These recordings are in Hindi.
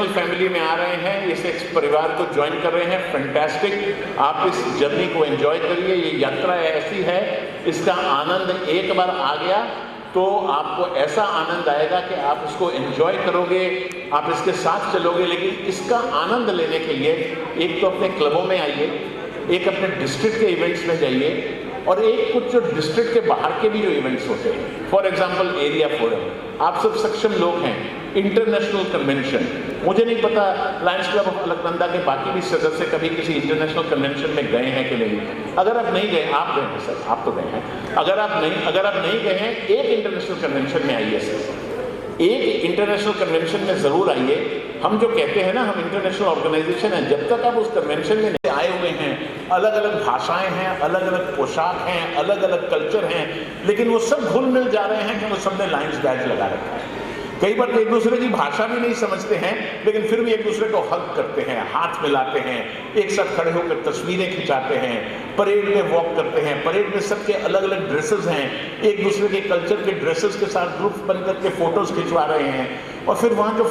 इंटरनेशनल फैमिली में आ रहे हैं, इस एक परिवार को ज्वाइन कर रहे हैं, फैंटास्टिक। आप इस जर्नी को एंजॉय करिए। ये यात्रा ऐसी है, इसका आनंद एक बार आ गया तो आपको ऐसा आनंद आएगा कि आप इसको एंजॉय करोगे, आप इसके साथ चलोगे। लेकिन इसका आनंद लेने के लिए एक तो अपने क्लबों में आइए, एक अपने डिस्ट्रिक्ट के इवेंट्स में जाइए, और एक कुछ जो डिस्ट्रिक्ट के बाहर के भी जो इवेंट्स होते हैं, फॉर एग्जांपल एरिया फोरम। आप सब सक्षम लोग हैं, इंटरनेशनल कन्वेंशन, मुझे नहीं पता लायंस क्लब ऑफ अलकनंदा के बाकी भी सदस्य कभी किसी इंटरनेशनल कन्वेंशन में गए हैं कि नहीं। अगर आप नहीं गए, आप गए हैं सर, आप तो गए हैं। अगर आप नहीं गए हैं, एक इंटरनेशनल कन्वेंशन में आइए सर, एक इंटरनेशनल कन्वेंशन में जरूर आइए। हम जो कहते हैं ना, हम इंटरनेशनल ऑर्गेनाइजेशन है, जब तक आप उस कन्वेंशन में नहीं आए हुए हैं, अलग अलग भाषाएं हैं, अलग अलग पोशाक हैं, अलग अलग कल्चर हैं, लेकिन वो सब घुल मिल जा रहे हैं कि वो सबने लायंस बैज लगा रखा है। कई बार एक दूसरे की भाषा भी नहीं समझते हैं, लेकिन फिर भी एक दूसरे को हग करते हैं, हाथ मिलाते हैं, एक साथ खड़े होकर तस्वीरें खिंचाते हैं, परेड में वॉक करते हैं। परेड में सबके अलग अलग ड्रेसेस हैं, एक दूसरे के कल्चर के ड्रेसेस के साथ ग्रुप बन करके फोटोज खिंचवा रहे हैं। और फिर वहाँ जो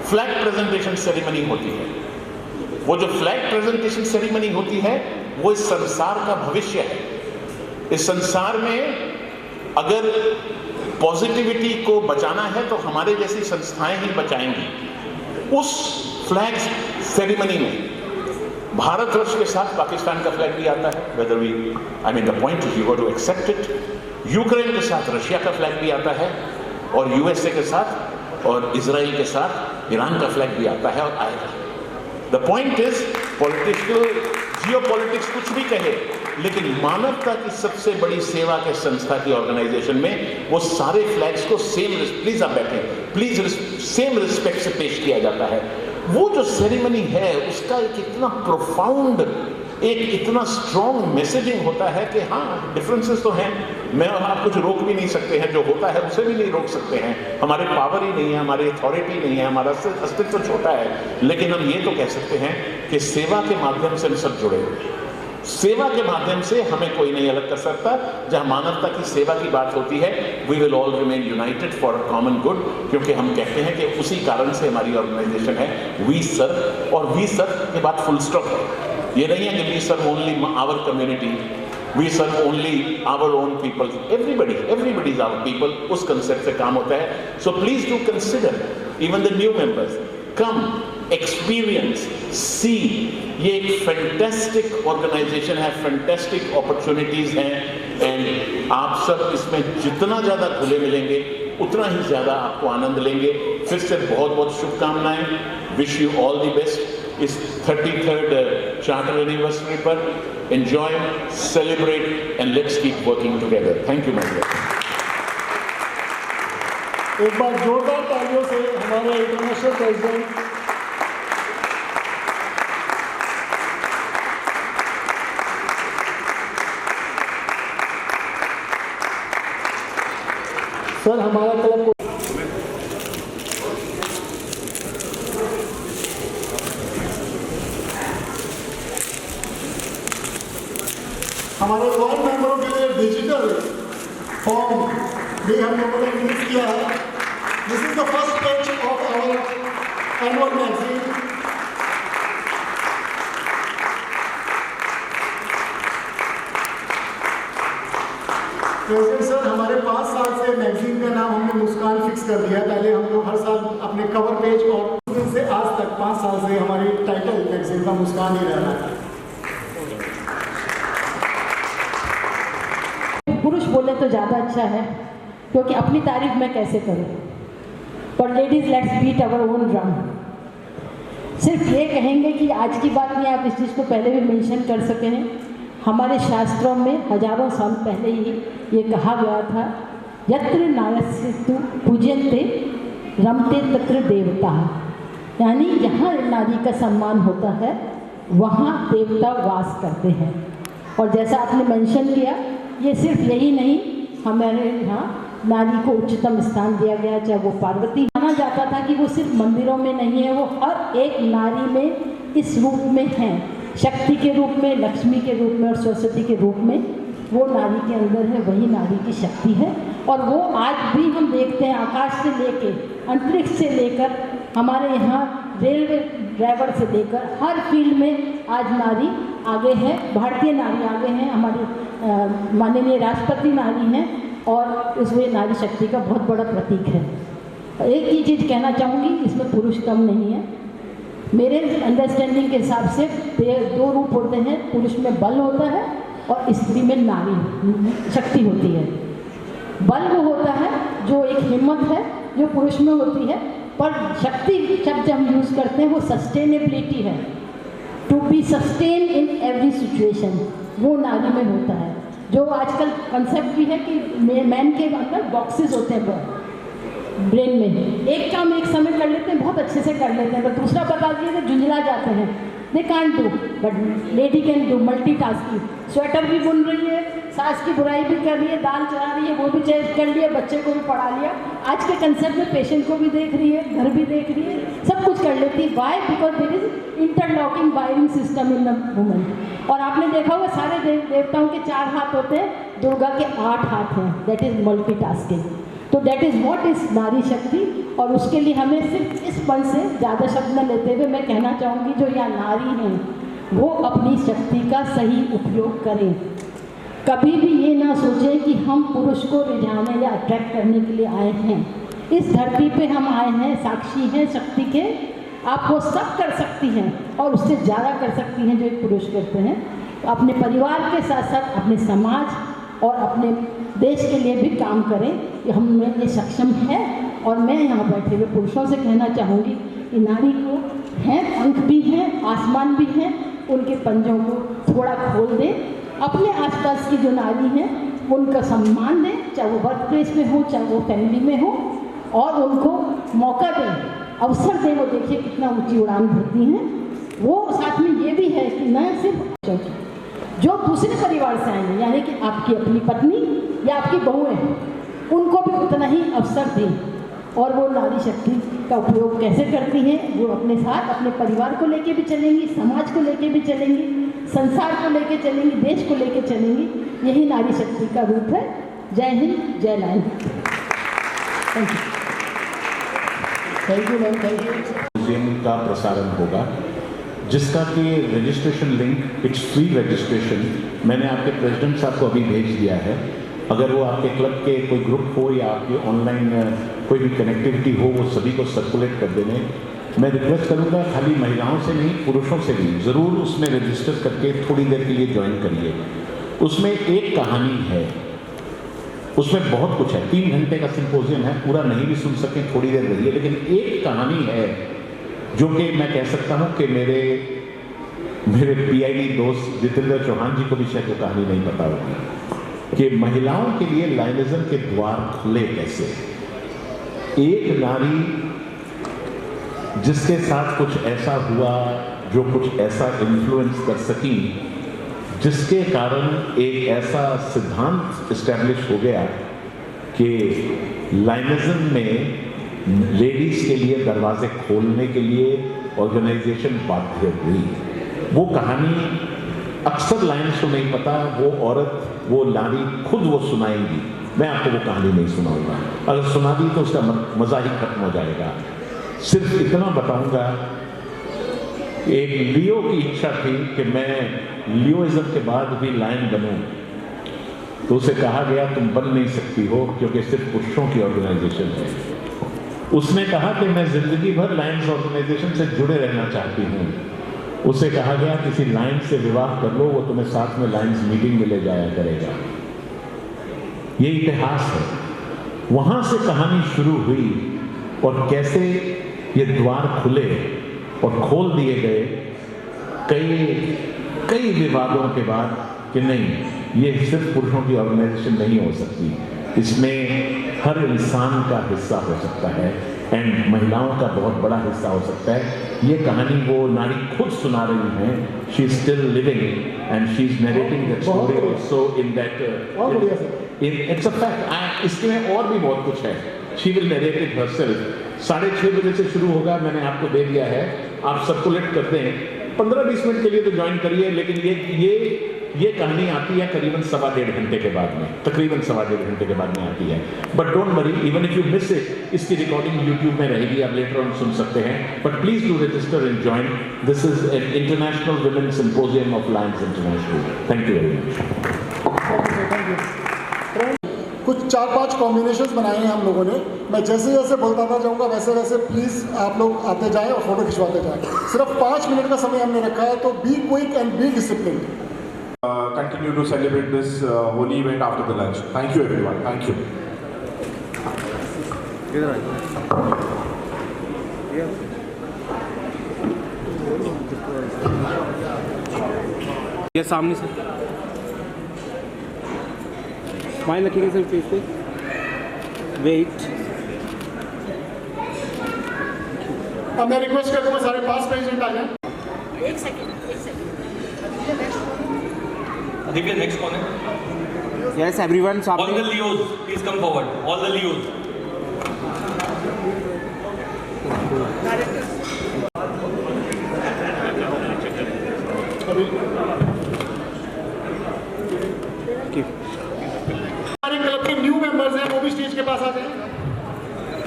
फ्लैग प्रेजेंटेशन सेरेमनी होती है, वो जो फ्लैग प्रेजेंटेशन सेरेमनी होती है, वो इस संसार का भविष्य है। इस संसार में अगर पॉजिटिविटी को बचाना है तो हमारे जैसी संस्थाएं ही बचाएंगी। उस फ्लैग सेरेमनी में भारतवर्ष के साथ पाकिस्तान का फ्लैग भी आता है, whether we I mean the point is you got to accept it. Ukraine के साथ रशिया का फ्लैग भी आता है, और यूएसए के साथ और इजराइल के साथ ईरान का फ्लैग भी आता है और आएगा। The point is, political geopolitics कुछ भी कहे, लेकिन मानवता की सबसे बड़ी सेवा के संस्था की ऑर्गेनाइजेशन में वो सारे फ्लैग्स को प्लीज आप बैठे, प्लीज सेम रिस्पेक्ट से पेश किया जाता है। वो जो सेरेमनी है उसका एक इतना प्रोफाउंड, एक इतना स्ट्रॉन्ग मैसेजिंग होता है कि हाँ, डिफरेंसेस तो हैं, मैं और आप कुछ रोक भी नहीं सकते हैं, जो होता है उसे भी नहीं रोक सकते हैं, हमारे पावर ही नहीं है, हमारी अथॉरिटी नहीं है, हमारा अस्तित्व छोटा है। लेकिन हम ये तो कह सकते हैं कि सेवा के माध्यम से हम सब जुड़े हुए हैं। सेवा के माध्यम से हमें कोई नहीं अलग कर सकता। जहां मानवता की सेवा की बात होती है, we will all remain united for a common good, क्योंकि हम कहते हैं कि उसी कारण से हमारी ऑर्गेनाइजेशन है वी सर्व, और वी सर्व के बाद फुल स्टॉप है। ये नहीं है कि we serve only our community, we serve only our own people, everybody is our people, उस कंसेप्ट से काम होता है। So please do consider, even the new members, come, experience, see. ये एक फैंटास्टिक ऑर्गेनाइजेशन है, फैंटास्टिक अपॉर्चुनिटीज हैं, एंड आप सब इसमें जितना ज़्यादा खुले मिलेंगे उतना ही ज़्यादा आपको आनंद लेंगे। फिर से बहुत बहुत शुभकामनाएं, wish you all the best इस 33rd चार्टर एनिवर्सरी पर। Enjoy, celebrate and let's keep working together. Thank you my dear. एक बार जोरदार तालियों से हमारे इंटरनेशनल प्रेसिडेंट सर, हमारा क्लब को हमारे वार्ड मेंबरों के लिए डिजिटल फॉर्म भी हम लोगों ने रिलीज किया है। This is the first page of our annual magazine. President sir, हमारे 5 साल से मैगजीन का नाम हमने मुस्कान फिक्स कर दिया। पहले हम लोग हर साल अपने कवर पेज, और उस दिन से आज तक 5 साल से हमारी टाइटल मैगजीन का मुस्कान ही रहना है। पुरुष बोले तो ज़्यादा अच्छा है, क्योंकि अपनी तारीफ मैं कैसे करूं। पर ladies, let's beat our own drum. सिर्फ ये कहेंगे कि आज की बात में आप इस चीज़ को पहले भी मेंशन कर सके हैं। हमारे शास्त्रों में हजारों साल पहले ही ये कहा गया था, यत्र नार्यस्तु पूज्यन्ते रमते तत्र देवता, यानी यहाँ नारी का सम्मान होता है वहाँ देवता वास करते हैं। और जैसा आपने मेंशन किया, ये सिर्फ यही नहीं, हमारे यहाँ नारी को उच्चतम स्थान दिया गया, चाहे वो पार्वती। माना जाता था कि वो सिर्फ मंदिरों में नहीं है, वो हर एक नारी में इस रूप में है, शक्ति के रूप में, लक्ष्मी के रूप में और सरस्वती के रूप में वो नारी के अंदर है, वही नारी की शक्ति है। और वो आज भी हम देखते हैं, आकाश से लेकर अंतरिक्ष से लेकर हमारे यहाँ रेलवे ड्राइवर से लेकर हर फील्ड में आज नारी आगे है, भारतीय नारी आगे हैं, हमारी माननीय राष्ट्रपति नारी हैं और इसमें नारी शक्ति का बहुत बड़ा प्रतीक है। एक ही चीज़ कहना चाहूँगी, इसमें पुरुष कम नहीं है। मेरे अंडरस्टैंडिंग के हिसाब से दो रूप होते हैं, पुरुष में बल होता है और स्त्री में नारी शक्ति होती है। बल वो होता है जो एक हिम्मत है जो पुरुष में होती है, पर शक्ति शब्द जब हम यूज़ करते हैं वो सस्टेनेबिलिटी है, to be sustain in every situation, वो नारी में होता है। जो आजकल कंसेप्ट भी है कि मैन के अंदर बॉक्सेस होते हैं ब्रेन में, एक काम एक समय कर लेते हैं, बहुत अच्छे से कर लेते हैं, पर दूसरा बता दिए तो झुंझला जाते हैं, they can't do, but lady can do multitasking. Sweater भी बुन रही है, सास की बुराई भी कर रही है, दाल चढ़ा रही है, वो भी चेंज कर लिया, बच्चे को भी पढ़ा लिया, आज के कंसेप्ट में पेशेंट को भी देख रही है, घर भी देख रही है, सब कुछ कर लेती है। Why? Because there is interlocking wiring system in the woman. और आपने देखा होगा सारे देवताओं के 4 हाथ होते हैं, दुर्गा के 8 हाथ हैं, दैट इज मल्टीटास्किंग। तो दैट इज़ व्हाट इज़ नारी शक्ति। और उसके लिए हमें सिर्फ इस पल से ज़्यादा शब्द न लेते हुए मैं कहना चाहूँगी, जो यहाँ नारी हैं वो अपनी शक्ति का सही उपयोग करें। कभी भी ये ना सोचें कि हम पुरुष को रिझाने या अट्रैक्ट करने के लिए आए हैं। इस धरती पे हम आए हैं, साक्षी हैं शक्ति के, आप वो सब कर सकती हैं और उससे ज़्यादा कर सकती हैं जो एक पुरुष करते हैं। तो अपने परिवार के साथ साथ अपने समाज और अपने देश के लिए भी काम करें कि हम में ये सक्षम है। और मैं यहाँ बैठे हुए पुरुषों से कहना चाहूँगी कि नारी को हैं, पंख भी हैं, आसमान भी हैं, उनके पंजों को थोड़ा खोल दें, अपने आसपास की जो नारी हैं उनका सम्मान दें, चाहे वो वर्क प्लेस में हो, चाहे वो फैमिली में हो, और उनको मौका दें, अवसर दें। वो देखिए कितना ऊंची उड़ान भरती हैं। वो साथ में ये भी है कि न सिर्फ जो दूसरे परिवार से आएंगे, यानी कि आपकी अपनी पत्नी या आपकी बहुएं हैं, उनको भी उतना ही अवसर दें। और वो नारी शक्ति का उपयोग कैसे करती हैं, वो अपने साथ अपने परिवार को लेके भी चलेंगी, समाज को लेके भी चलेंगी, संसार को लेके चलेंगी, देश को लेके चलेंगी। यही नारी शक्ति का रूप है। Jai Hind, Jai Lal. Thank you. Thank you ma'am, thank you. Museum का प्रसारण होगा जिसका कि registration link, it's free registration, मैंने आपके प्रेसिडेंट साहब को अभी भेज दिया है। अगर वो आपके क्लब के कोई ग्रुप हो या आपकी ऑनलाइन कोई भी कनेक्टिविटी हो, वो सभी को सर्कुलेट कर देने। मैं रिक्वेस्ट करूँगा खाली महिलाओं से नहीं, पुरुषों से भी ज़रूर उसमें रजिस्टर करके थोड़ी देर के लिए ज्वाइन करिए। उसमें एक कहानी है, उसमें बहुत कुछ है, 3 घंटे का सिंपोजियम है, पूरा नहीं भी सुन सकें थोड़ी देर रहिए, लेकिन एक कहानी है जो कि मैं कह सकता हूँ कि मेरे PID दोस्त जितेंद्र चौहान जी को भी शायद वो कहानी नहीं पता होगी कि महिलाओं के लिए लाइनिज्म के द्वार खुले कैसे। एक नारी जिसके साथ कुछ ऐसा हुआ, जो कुछ ऐसा इन्फ्लुएंस कर सकी, जिसके कारण एक ऐसा सिद्धांत इस्टेब्लिश हो गया कि लाइनिज्म में लेडीज के लिए दरवाजे खोलने के लिए ऑर्गेनाइजेशन बाध्य हुई। वो कहानी अक्सर लाइन्स को नहीं पता, वो औरत, वो नारी खुद वो सुनाएंगी। मैं आपको वो कहानी नहीं सुनाऊंगा, अगर सुना दी तो उसका मज़ा ही खत्म हो जाएगा। सिर्फ इतना बताऊंगा, एक लियो की इच्छा थी कि मैं लियोइज्म के बाद भी लायन बनूं, तो उसे कहा गया तुम बन नहीं सकती हो क्योंकि सिर्फ पुरुषों की ऑर्गेनाइजेशन है। उसने कहा कि मैं जिंदगी भर लायंस ऑर्गेनाइजेशन से जुड़े रहना चाहती हूँ। उसे कहा गया किसी लायंस से विवाह कर लो, वो तुम्हें साथ में लायंस मीटिंग में ले जाया करेगा। ये इतिहास है। वहां से कहानी शुरू हुई और कैसे ये द्वार खुले और खोल दिए गए कई विवादों के बाद कि नहीं, ये सिर्फ पुरुषों की ऑर्गेनाइजेशन नहीं हो सकती, इसमें हर इंसान का हिस्सा हो सकता है एंड महिलाओं का बहुत बड़ा हिस्सा हो सकता है। ये कहानी वो नारी खुद सुना रही हैं, she is still living and she is narrating that story also in that it's a fact. इसमें और भी बहुत कुछ है, she will narrate it herself. 6:30 बजे से शुरू होगा, मैंने आपको दे दिया है, आप सर्कुलेट कर दें। 15-20 मिनट के लिए तो ज्वाइन करिए, लेकिन ये ये कहानी आती है करीबन 1.25 घंटे के बाद में, तकरीबन 1.25 घंटे के बाद में आती है। But don't worry, even if you miss it, इसकी रिकॉर्डिंग यूट्यूब में रहेगी, आप लेटर ऑन सुन सकते हैं। But please do register and join. This is an international women symposium of Lions international. Thank you very much. कुछ 4-5 कॉम्बिनेशंस बनाए हैं हम लोगों ने। मैं जैसे जैसे बोलता जाऊंगा वैसे वैसे प्लीज़ आप लोग आते जाएं और फोटो खिंचवाते जाएं। सिर्फ 5 मिनट का समय हमने रखा है, तो be quick and be discipline. Continue to celebrate this holy event after the lunch. Thank you everyone. Thank you. ये सामने से स्माइल रखेंगे सर फेस पे। वेट। अब मैं रिक्वेस्ट करूँगा सारे पास प्रेजेंट आ जाएं। एक सेकंड। Aditya, next कौन है? यस एवरीवन All सामने। the Leos, please come forward. All the Leos. हमारे क्लब के न्यू मेंबर्स हैं, वो भी स्टेज के पास आ जाएं।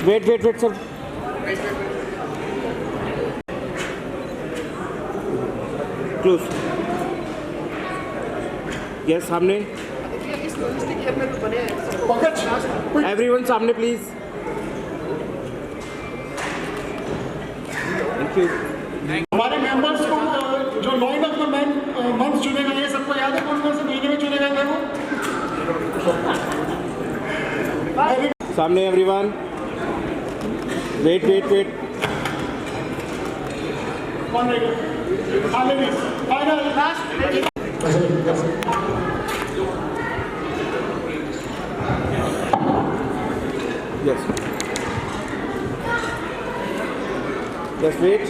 Wait wait wait sir. Close. Yes सामने। पंकज, एवरीवन सामने प्लीज। Thank you. हमारे मेंबर्स को जो लॉइन ऑफ द मंथ चुने गए हैं, सबको याद है कौन कौन से महीने में चुने गए थे वो? सामने एवरीवन। Wait wait wait. कौन रहेगा? Final last. Yes yes wait.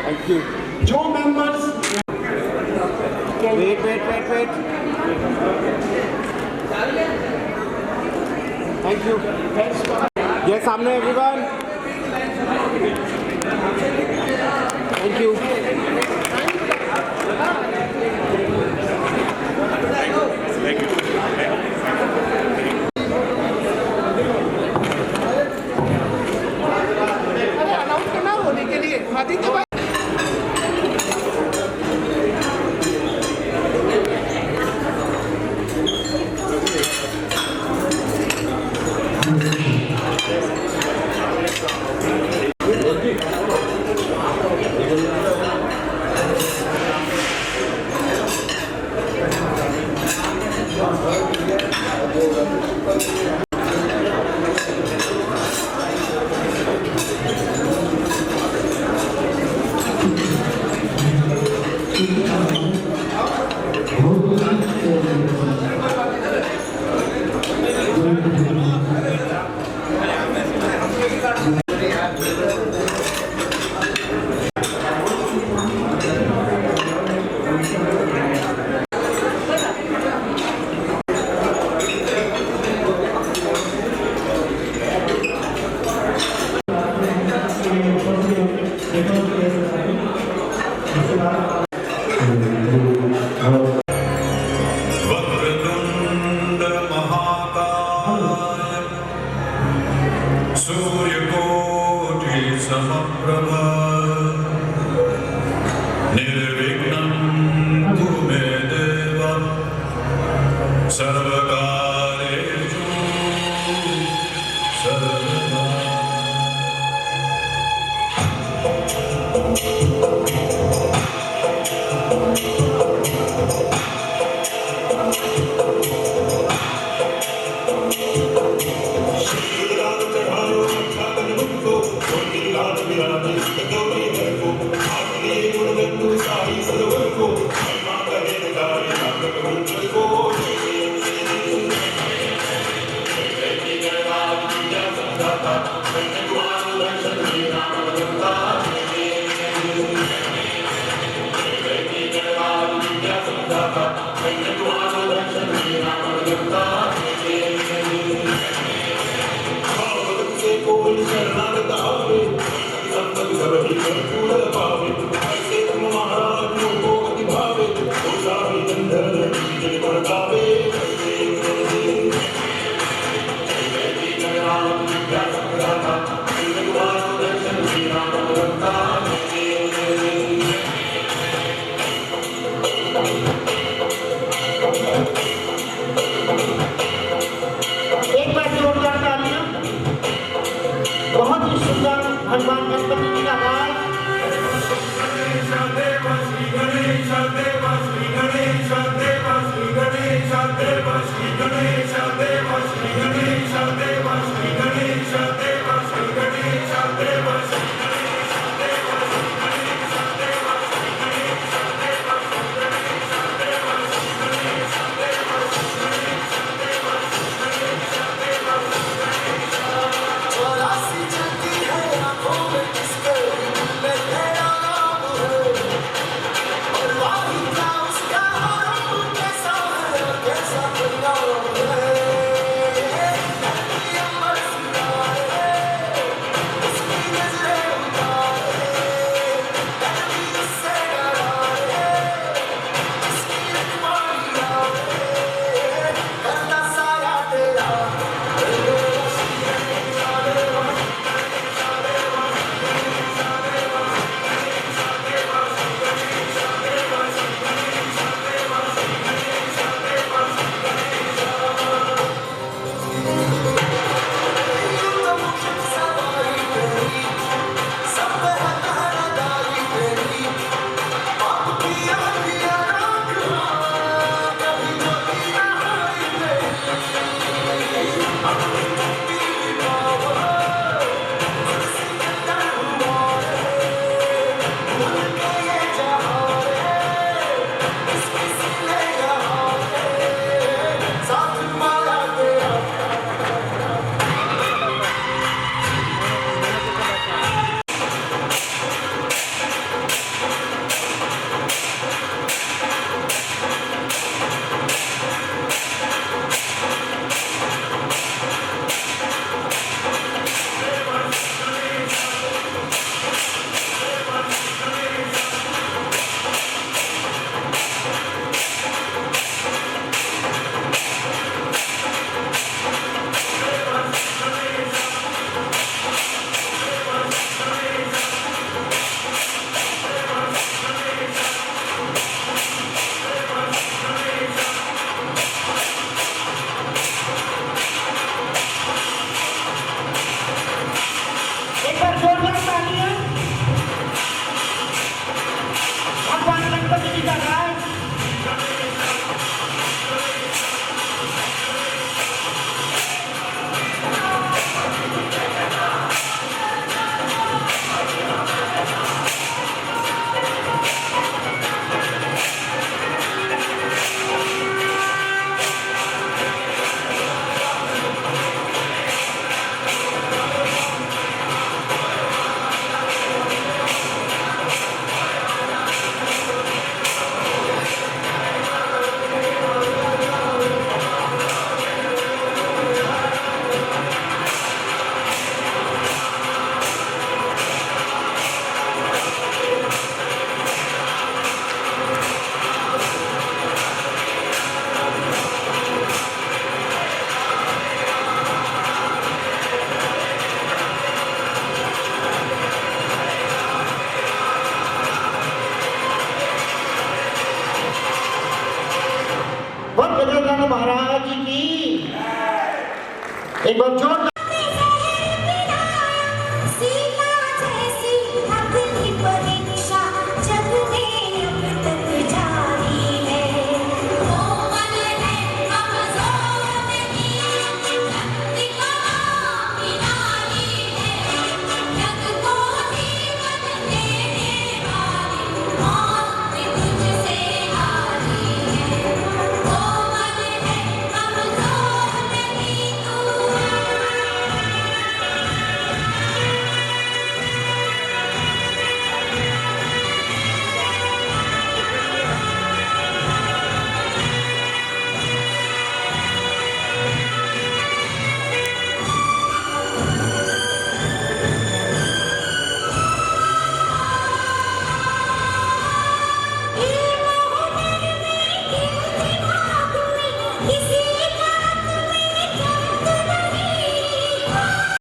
Thank you. जो members wait wait wait wait. Thank you. Yes सामने एवरीवन। Thank you. अनाउंस करना होने के लिए आदित्य भाई। वक्रतुंड महाकाय सूर्यकोटि समप्रभ निर्विघ्नं कुरु मे देव सर्वकार्येषु सर्वदा। एक बार जोरदार तालियां। बहुत ही सुंदर भगवान गणपति